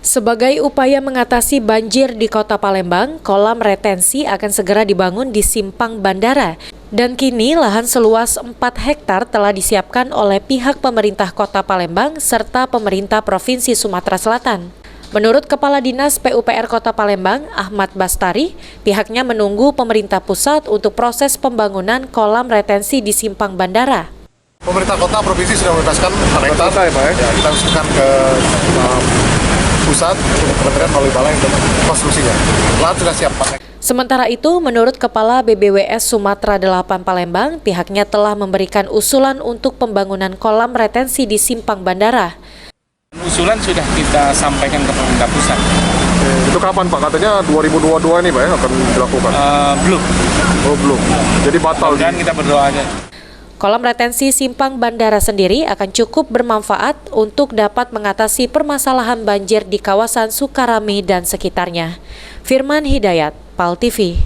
Sebagai upaya mengatasi banjir di Kota Palembang, kolam retensi akan segera dibangun di simpang bandara. Dan kini lahan seluas 4 hektar telah disiapkan oleh pihak pemerintah Kota Palembang serta pemerintah Provinsi Sumatera Selatan. Menurut Kepala Dinas PUPR Kota Palembang, Ahmad Bastari, pihaknya menunggu pemerintah pusat untuk proses pembangunan kolam retensi di simpang bandara. Pemerintah kota provinsi sudah membebaskan 4 hektar, kita usulkan ke pusat untuk kementerian melalui balai untuk konstruksinya. Lahan sudah siap, Pak. Sementara itu, menurut Kepala BBWS Sumatera 8 Palembang, pihaknya telah memberikan usulan untuk pembangunan kolam retensi di simpang bandara. Usulan sudah kita sampaikan ke pemerintah pusat. Itu kapan, Pak? Katanya 2022 ini, Pak, ya, akan dilakukan? Belum. Oh, belum. Jadi batal. Dan kita berdoa aja. Kolam retensi simpang bandara sendiri akan cukup bermanfaat untuk dapat mengatasi permasalahan banjir di kawasan Sukarami dan sekitarnya. Firman Hidayat, PAL TV.